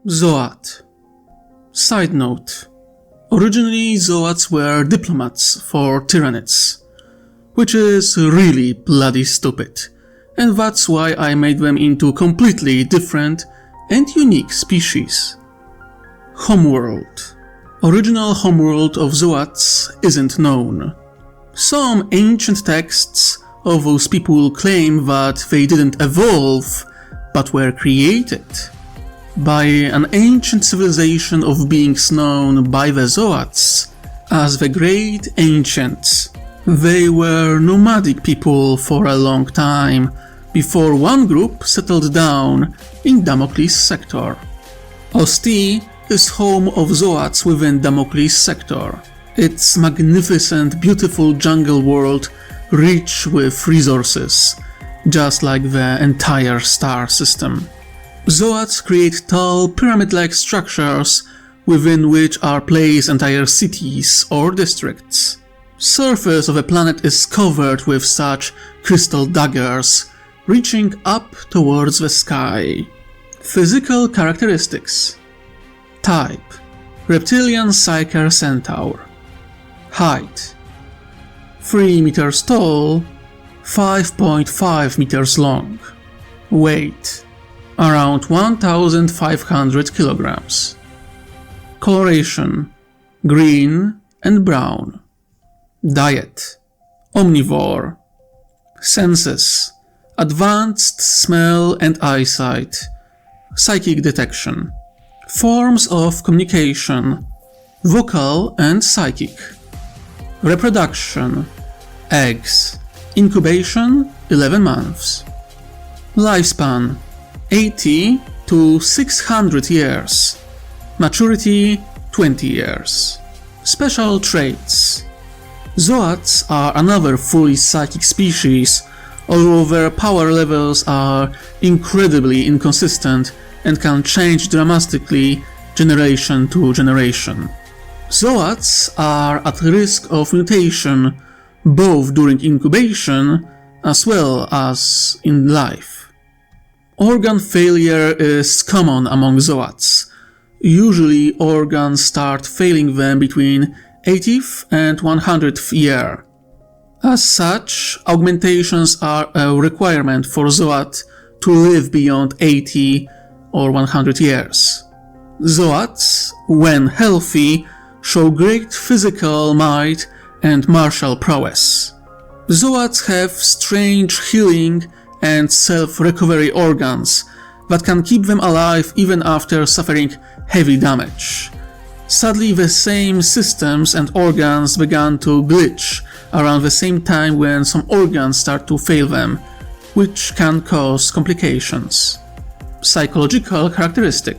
Zoat. Side note. Originally, Zoats were diplomats for Tyranids, which is really bloody stupid, and that's why I made them into completely different and unique species. Homeworld. Original homeworld of Zoats isn't known. Some ancient texts of those people claim that they didn't evolve, but were created by an ancient civilization of beings known by the Zoats as the Great Ancients. They were nomadic people for a long time, before one group settled down in Damocles sector. Osti is home of Zoats within Damocles sector. Its magnificent, beautiful jungle world rich with resources, just like the entire star system. Zoats create tall, pyramid-like structures within which are placed entire cities or districts. Surface of the planet is covered with such crystal daggers, reaching up towards the sky. Physical characteristics. Type: Reptilian Psyker Centaur. Height: 3 meters tall, 5.5 meters long. Weight: around 1,500 kilograms. Coloration: green and brown. Diet: omnivore. Senses: advanced smell and eyesight. Psychic detection. Forms of communication: vocal and psychic. Reproduction: eggs. Incubation: 11 months. Lifespan: 80 to 600 years. Maturity: 20 years. Special traits. Zoats are another fully psychic species, although their power levels are incredibly inconsistent and can change dramatically generation to generation. Zoats are at risk of mutation both during incubation as well as in life. Organ failure is common among Zoats. Usually organs start failing them between 80th and 100th year. As such, augmentations are a requirement for Zoat to live beyond 80 or 100 years. Zoats, when healthy, show great physical might and martial prowess. Zoats have strange healing and self-recovery organs that can keep them alive even after suffering heavy damage. Sadly, the same systems and organs began to glitch around the same time when some organs start to fail them, which can cause complications. Psychological characteristic.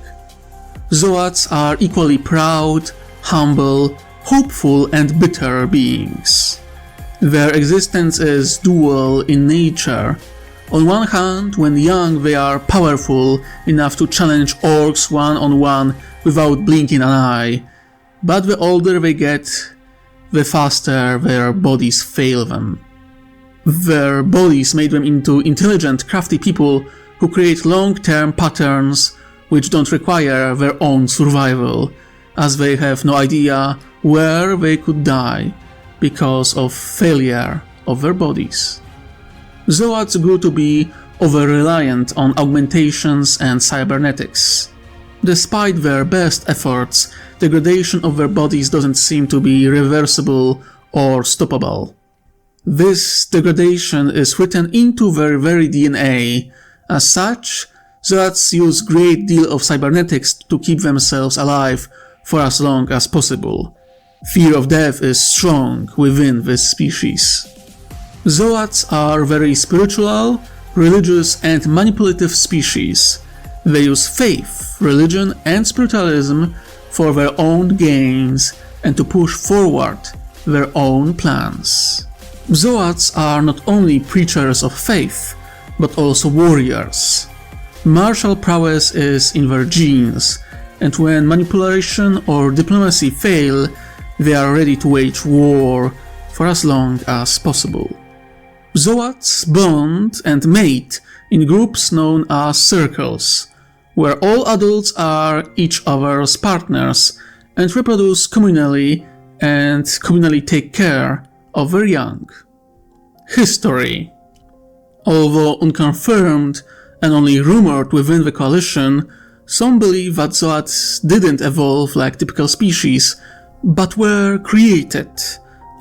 Zoats are equally proud, humble, hopeful and bitter beings. Their existence is dual in nature. On one hand, when young they are powerful enough to challenge orcs one-on-one without blinking an eye, but the older they get, the faster their bodies fail them. Their bodies made them into intelligent, crafty people who create long-term patterns which don't require their own survival, as they have no idea where they could die because of failure of their bodies. Zoats grew to be over-reliant on augmentations and cybernetics. Despite their best efforts, degradation of their bodies doesn't seem to be reversible or stoppable. This degradation is written into their very DNA. As such, Zoats use great deal of cybernetics to keep themselves alive for as long as possible. Fear of death is strong within this species. Zoats are very spiritual, religious and manipulative species. They use faith, religion and spiritualism for their own gains and to push forward their own plans. Zoats are not only preachers of faith, but also warriors. Martial prowess is in their genes, and when manipulation or diplomacy fail, they are ready to wage war for as long as possible. Zoats bond and mate in groups known as circles, where all adults are each other's partners and reproduce communally and communally take care of their young. History. Although unconfirmed and only rumored within the coalition, some believe that Zoats didn't evolve like typical species, but were created,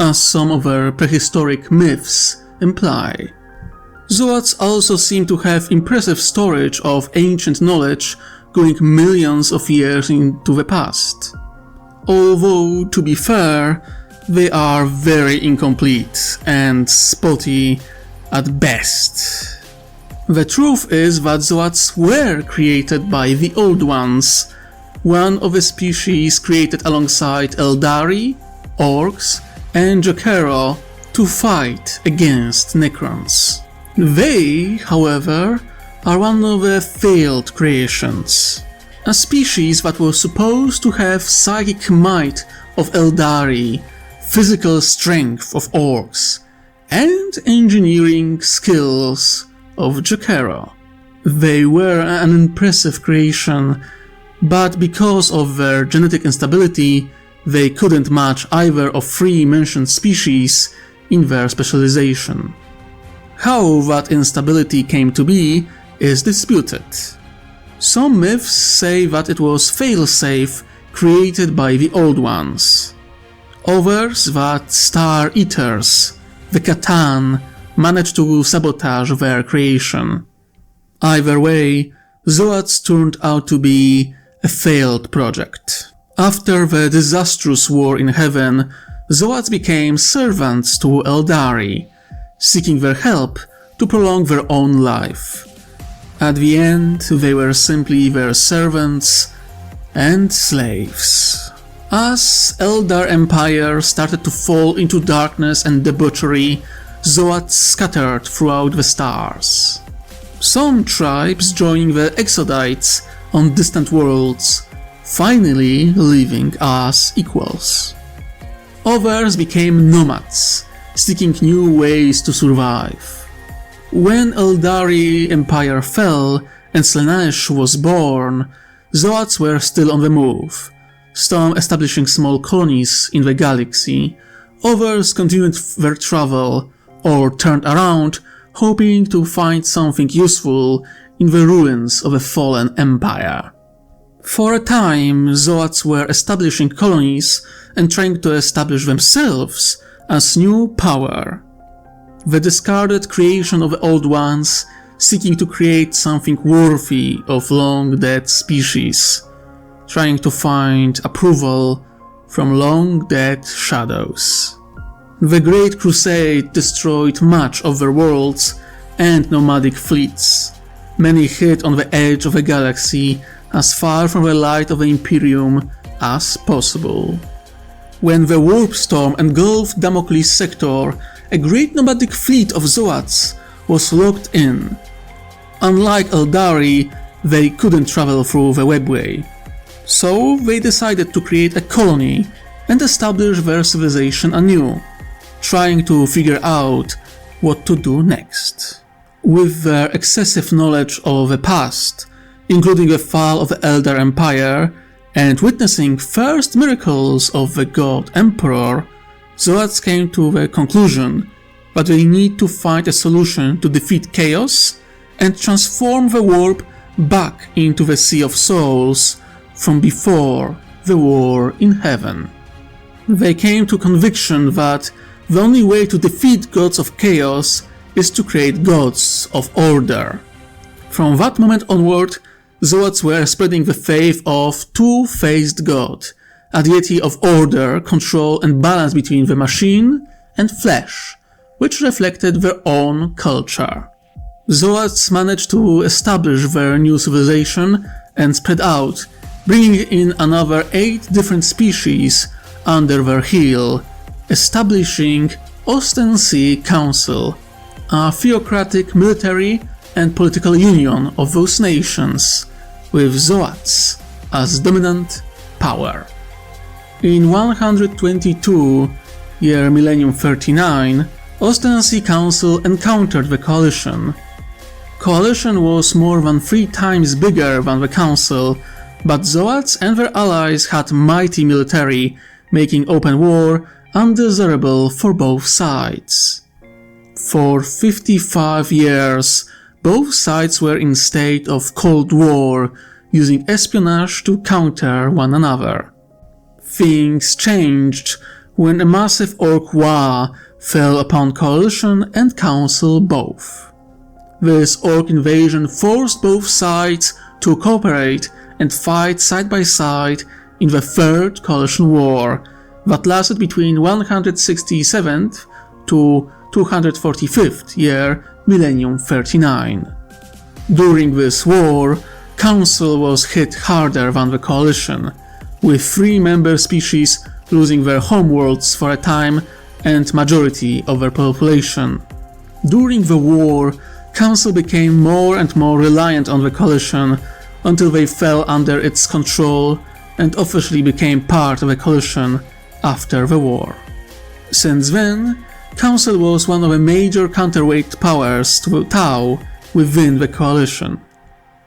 as some of their prehistoric myths imply. Zoats also seem to have impressive storage of ancient knowledge going millions of years into the past. Although, to be fair, they are very incomplete and spotty at best. The truth is that Zoats were created by the Old Ones, one of the species created alongside Eldari, Orcs, and Jokero to fight against Necrons. They, however, are one of the failed creations. A species that was supposed to have psychic might of Eldari, physical strength of Orcs, and engineering skills of Jokero. They were an impressive creation, but because of their genetic instability, they couldn't match either of three mentioned species in their specialization. How that instability came to be is disputed. Some myths say that it was failsafe created by the Old Ones. Others that Star Eaters, the Catan, managed to sabotage their creation. Either way, Zoats turned out to be a failed project. After the disastrous war in heaven, Zoats became servants to Eldari, seeking their help to prolong their own life. At the end, they were simply their servants and slaves. As Eldar Empire started to fall into darkness and debauchery, Zoats scattered throughout the stars. Some tribes joining the Exodites on distant worlds, finally living as equals. Others became nomads, seeking new ways to survive. When Eldari Empire fell and Slaanesh was born, Zoats were still on the move, some establishing small colonies in the galaxy, others continued their travel or turned around hoping to find something useful in the ruins of a fallen empire. For a time, Zoats were establishing colonies and trying to establish themselves as new power. The discarded creation of the Old Ones, seeking to create something worthy of long-dead species, trying to find approval from long-dead shadows. The Great Crusade destroyed much of their worlds and nomadic fleets. Many hid on the edge of the galaxy as far from the light of the Imperium as possible. When the warp storm engulfed Damocles sector, a great nomadic fleet of Zoats was locked in. Unlike Eldari, they couldn't travel through the webway. So they decided to create a colony and establish their civilization anew, trying to figure out what to do next. With their excessive knowledge of the past, including the fall of the Eldar Empire, and witnessing first miracles of the God Emperor, Zoats came to the conclusion that they need to find a solution to defeat chaos and transform the warp back into the Sea of Souls from before the war in heaven. They came to conviction that the only way to defeat gods of chaos is to create gods of order. From that moment onward, Zoats were spreading the faith of two-faced God, a deity of order, control and balance between the machine and flesh, which reflected their own culture. Zoats managed to establish their new civilization and spread out, bringing in another 8 different species under their heel, establishing Ostensi Council, a theocratic military and political union of those nations, with Zoats as dominant power. In 122, year millennium 39, Ostensi Council encountered the coalition. Coalition was more than 3 times bigger than the Council, but Zoats and their allies had mighty military, making open war undesirable for both sides. For 55 years, both sides were in state of Cold War, using espionage to counter one another. Things changed when a massive orc war fell upon Coalition and Council both. This orc invasion forced both sides to cooperate and fight side by side in the Third Coalition War that lasted between 167th to 245th year Millennium 39. During this war, Council was hit harder than the Coalition, with 3 member species losing their homeworlds for a time and majority of their population. During the war, Council became more and more reliant on the Coalition until they fell under its control and officially became part of the Coalition after the war. Since then, Council was one of the major counterweight powers to Tau within the Coalition.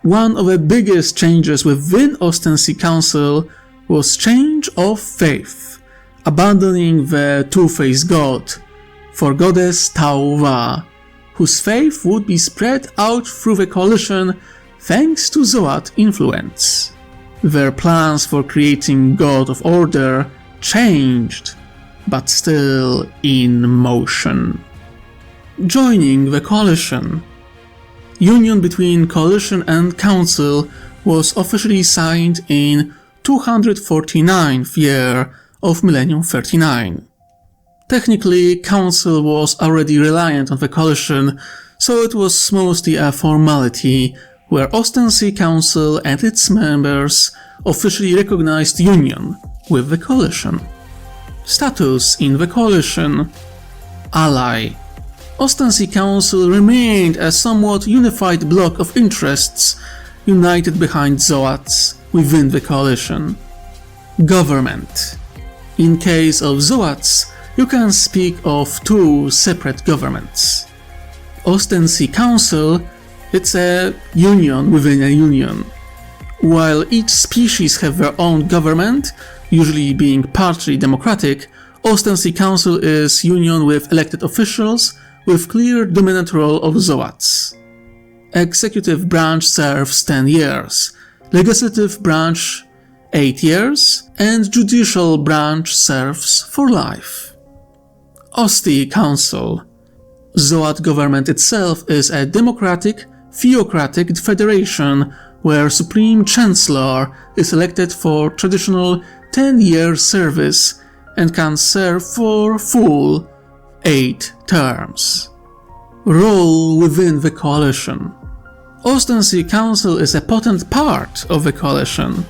One of the biggest changes within Ostensi Council was change of faith, abandoning the two-faced god for goddess Tau-Va, whose faith would be spread out through the Coalition thanks to Zoat influence. Their plans for creating God of Order changed, but still in motion. Joining the Coalition. Union between Coalition and Council was officially signed in 249th year of Millennium 39. Technically, Council was already reliant on the Coalition, so it was mostly a formality, where Ostensi Council and its members officially recognized union with the Coalition. Status in the Coalition. Ally. Ostensi Council remained a somewhat unified bloc of interests, united behind Zoats within the Coalition. Government. In case of Zoats, you can speak of 2 separate governments. Ostensi Council, it's a union within a union. While each species have their own government, usually being partly democratic, Ostensi Council is union with elected officials with clear dominant role of Zoats. Executive branch serves 10 years, legislative branch 8 years, and judicial branch serves for life. Osti Council. Zoat government itself is a democratic, theocratic federation where Supreme Chancellor is elected for traditional 10-year service and can serve for full 8 terms. Role within the Coalition. Ostensi Council is a potent part of the Coalition.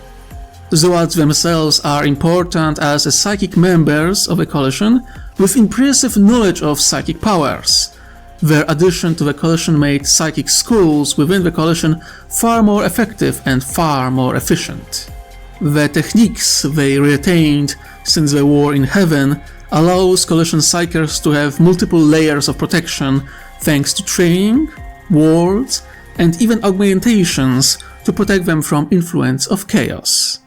Zoats themselves are important as psychic members of the Coalition with impressive knowledge of psychic powers. Their addition to the Coalition made psychic schools within the Coalition far more effective and far more efficient. The techniques they retained since the war in Heaven allows Coalition Psykers to have multiple layers of protection thanks to training, wards, and even augmentations to protect them from influence of chaos.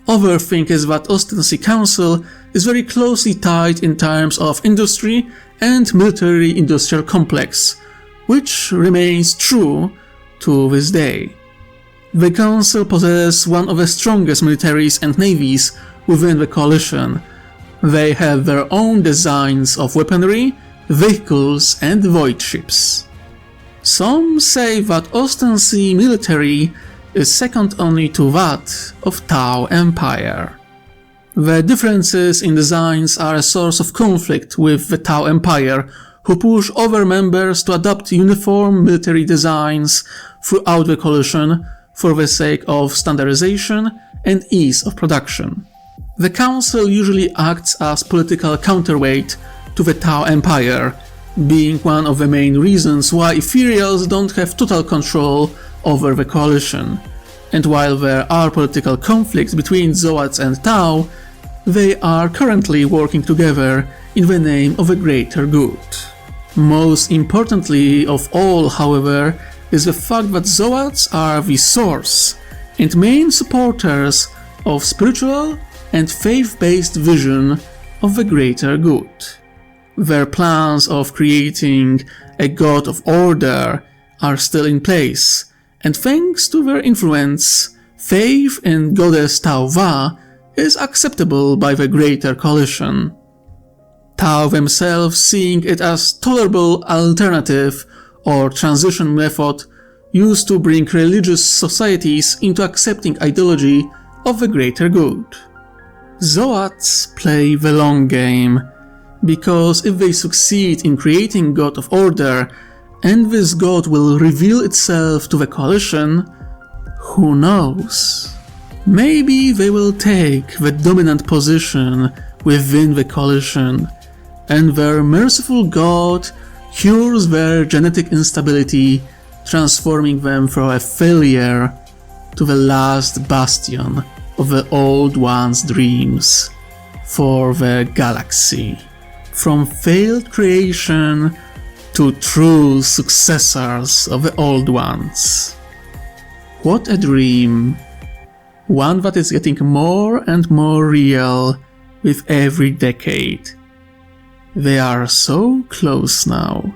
Other thing is that Ostensi Council is very closely tied in terms of industry and military-industrial complex, which remains true to this day. The Council possesses one of the strongest militaries and navies within the Coalition. They have their own designs of weaponry, vehicles, and void ships. Some say that Ostensi military is second only to that of Tau Empire. The differences in designs are a source of conflict with the Tau Empire, who push other members to adopt uniform military designs throughout the Coalition for the sake of standardization and ease of production. The Council usually acts as political counterweight to the Tau Empire, being one of the main reasons why Ethereals don't have total control over the Coalition. And while there are political conflicts between Zoats and Tau, they are currently working together in the name of a greater good. Most importantly of all, however, is the fact that Zoats are the source and main supporters of spiritual and faith-based vision of the greater good. Their plans of creating a god of order are still in place, and thanks to their influence, faith in goddess Tauva is acceptable by the greater coalition. Tau themselves seeing it as tolerable alternative or transition method used to bring religious societies into accepting ideology of the greater good. Zoats play the long game, because if they succeed in creating God of Order and this God will reveal itself to the coalition, who knows? Maybe they will take the dominant position within the coalition, and their merciful God cures their genetic instability, transforming them from a failure to the last bastion of the Old One's dreams for the galaxy. From failed creation to true successors of the Old Ones. What a dream. One that is getting more and more real with every decade. They are so close now.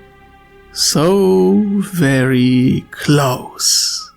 So very close.